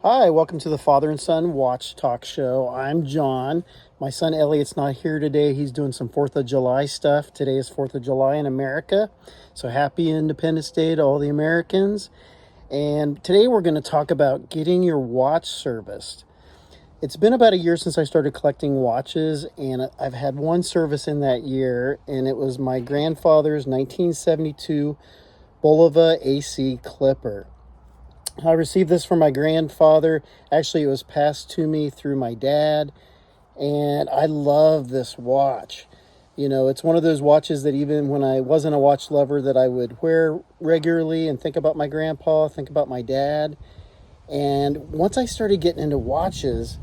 Hi, welcome to the Father and Son Watch Talk Show. I'm John. My son Elliot's not here today. He's doing some 4th of July stuff. Today is 4th of July in America. So happy Independence Day to all the Americans. And today we're going to talk about getting your watch serviced. It's been about a year since I started collecting watches, and I've had one service in that year, and it was my grandfather's 1972 Bulova AC Clipper. I received this from my grandfather. Actually, it was passed to me through my dad, and I love this watch. You know, it's one of those watches that even when I wasn't a watch lover that I would wear regularly and think about my grandpa, think about my dad. And once I started getting into watches,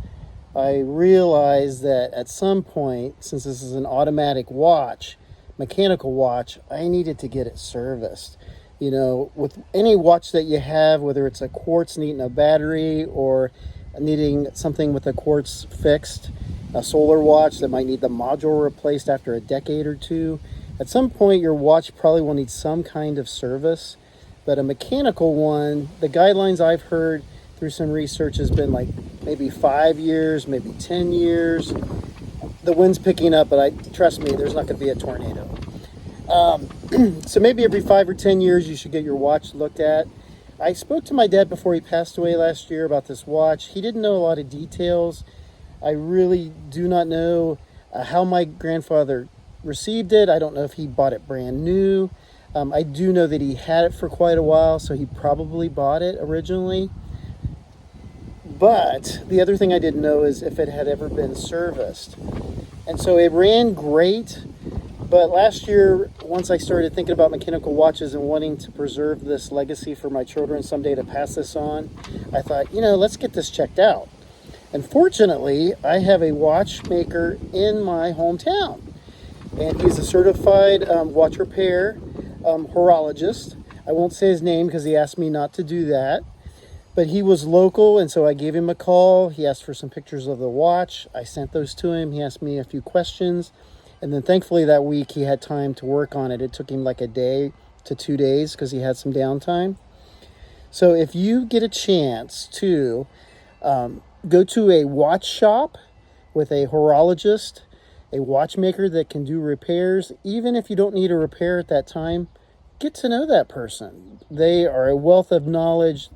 I realized that at some point, since this is an automatic watch, mechanical watch, I needed to get it serviced. You know, with any watch that you have, whether it's a quartz needing a battery or needing something with a quartz fixed, a solar watch that might need the module replaced after a decade or two, at some point your watch probably will need some kind of service. But a mechanical one, the guidelines I've heard through some research has been like maybe 5 years, maybe 10 years. The wind's picking up, but trust me, there's not going to be a tornado. So maybe every 5 or 10 years you should get your watch looked at. I spoke to my dad before he passed away last year about this watch. He didn't know a lot of details. I really do not know how my grandfather received it. I don't know if he bought it brand new. I do know that he had it for quite a while, so he probably bought it originally. But the other thing I didn't know is if it had ever been serviced. And so it ran great. But last year, once I started thinking about mechanical watches and wanting to preserve this legacy for my children someday to pass this on, I thought, let's get this checked out. And fortunately, I have a watchmaker in my hometown. And he's a certified watch repair horologist. I won't say his name because he asked me not to do that. But he was local, and so I gave him a call. He asked for some pictures of the watch. I sent those to him. He asked me a few questions. And then thankfully that week he had time to work on it. It took him like a day to 2 days because he had some downtime. So if you get a chance to go to a watch shop with a horologist, a watchmaker that can do repairs, even if you don't need a repair at that time, get to know that person. They are a wealth of knowledge,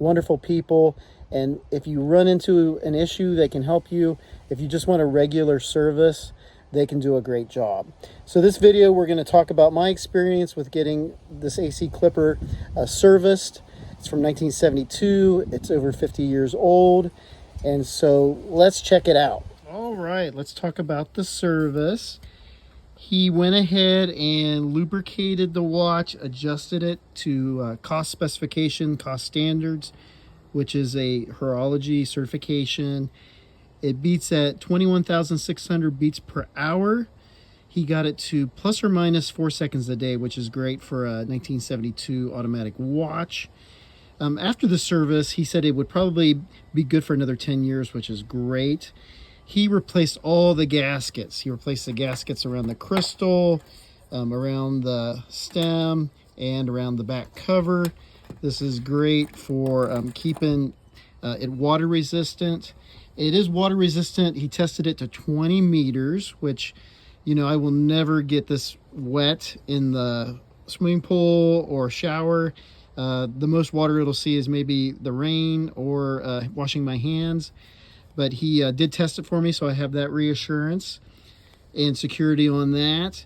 wonderful people. And if you run into an issue, they can help you. If you just want a regular service, they can do a great job. So this video, we're going to talk about my experience with getting this AC Clipper serviced. It's from 1972. It's over 50 years old. And so let's check it out. All right, let's talk about the service. He went ahead and lubricated the watch, adjusted it to cost specification, cost standards, which is a horology certification. It beats at 21,600 beats per hour. He got it to plus or minus 4 seconds a day, which is great for a 1972 automatic watch. After the service, he said it would probably be good for another 10 years, which is great. He replaced all the gaskets. He replaced the gaskets around the crystal, around the stem, and around the back cover. This is great for keeping it water resistant. It is water resistant. He tested it to 20 meters, which, I will never get this wet in the swimming pool or shower. The most water it'll see is maybe the rain or washing my hands. But he did test it for me, so I have that reassurance and security on that.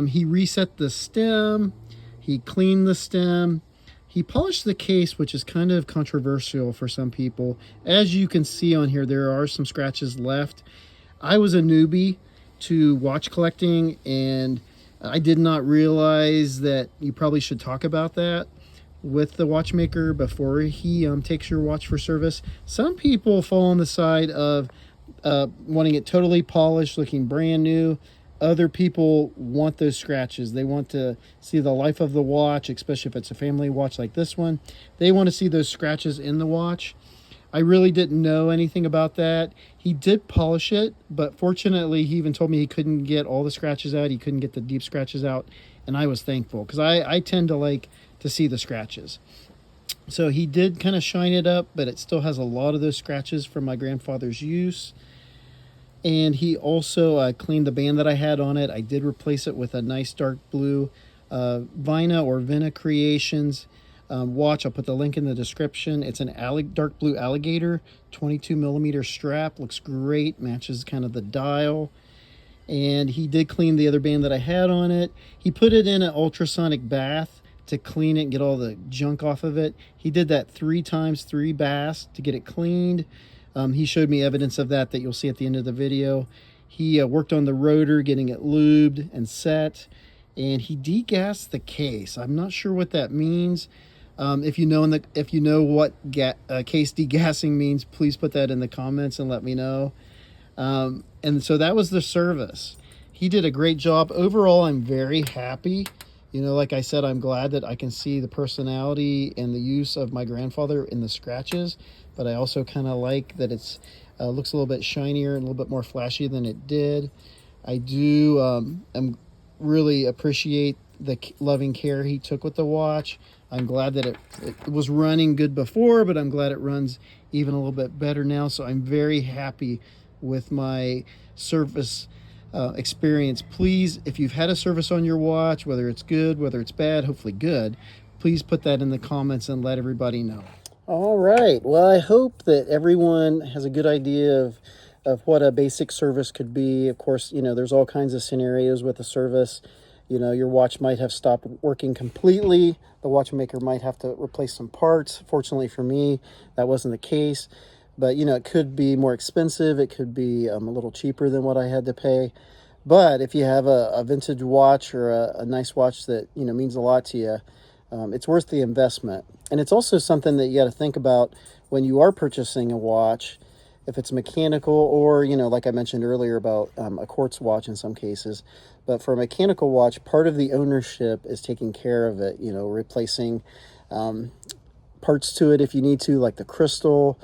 He reset the stem. He cleaned the stem. He polished the case, which is kind of controversial for some people. As you can see on here, there are some scratches left. I was a newbie to watch collecting, and I did not realize that you probably should talk about that with the watchmaker before he takes your watch for service. Some people fall on the side of wanting it totally polished, looking brand new. Other people want those scratches. They want to see the life of the watch, especially if it's a family watch like this one. They want to see those scratches in the watch. I really didn't know anything about that. He did polish it, but fortunately, he even told me he couldn't get all the scratches out. He couldn't get the deep scratches out, and I was thankful because I tend to like to see the scratches. So he did kind of shine it up, but it still has a lot of those scratches from my grandfather's use. And he also cleaned the band that I had on it. I did replace it with a nice dark blue Vina or Vina Creations watch. I'll put the link in the description. It's an dark blue alligator, 22 millimeter strap. Looks great, matches kind of the dial. And he did clean the other band that I had on it. He put it in an ultrasonic bath to clean it and get all the junk off of it. He did that 3 times, 3 baths to get it cleaned. He showed me evidence of that you'll see at the end of the video. He worked on the rotor, getting it lubed and set, and he degassed the case. I'm not sure what that means. If you know what case degassing means, please put that in the comments and let me know. And so that was the service. He did a great job. Overall, I'm very happy. You know, like I said, I'm glad that I can see the personality and the use of my grandfather in the scratches, but I also kind of like that it's looks a little bit shinier and a little bit more flashy than it did. I do really appreciate the loving care he took with the watch. I'm glad that it was running good before, but I'm glad it runs even a little bit better now. So I'm very happy with my service experience. Please, if you've had a service on your watch, whether it's good, whether it's bad, hopefully good, please put that in the comments and let everybody know. All right. Well, I hope that everyone has a good idea of what a basic service could be. Of course, you know, there's all kinds of scenarios with a service. You know, your watch might have stopped working completely. The watchmaker might have to replace some parts. Fortunately for me, that wasn't the case. But, you know, it could be more expensive. It could be a little cheaper than what I had to pay. But if you have a vintage watch or a nice watch that, you know, means a lot to you, it's worth the investment. And it's also something that you got to think about when you are purchasing a watch, if it's mechanical or, you know, like I mentioned earlier about a quartz watch in some cases. But for a mechanical watch, part of the ownership is taking care of it, you know, replacing parts to it if you need to, like the crystal,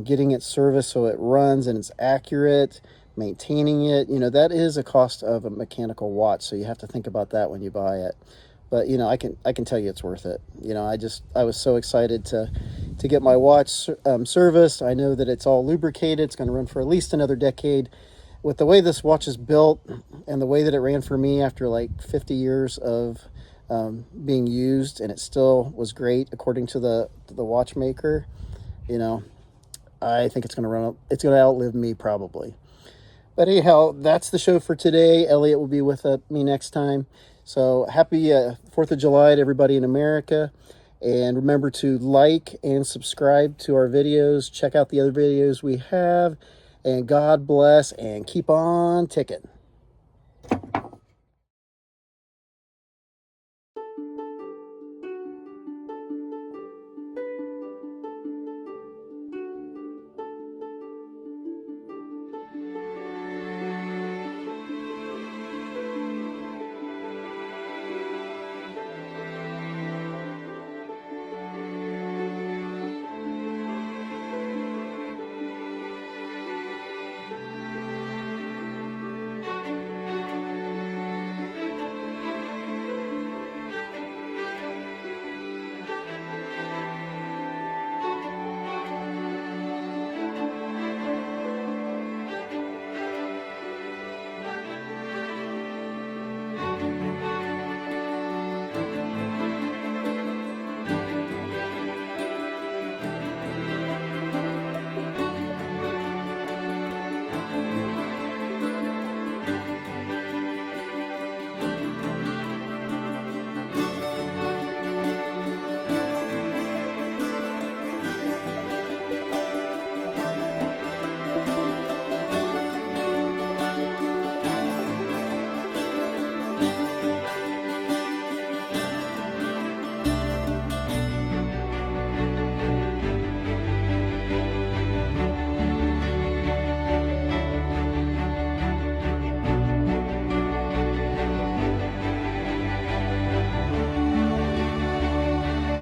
getting it serviced so it runs and it's accurate, maintaining it. You know, that is a cost of a mechanical watch, so you have to think about that when you buy it. But, you know, I can tell you it's worth it. You know, I was so excited to get my watch serviced. I know that it's all lubricated. It's going to run for at least another decade. With the way this watch is built and the way that it ran for me after like 50 years of being used, and it still was great according to the watchmaker, you know, I think it's going to outlive me probably. But anyhow, that's the show for today. Elliot will be with me next time. So happy 4th of July to everybody in America. And remember to like and subscribe to our videos. Check out the other videos we have. And God bless and keep on ticking.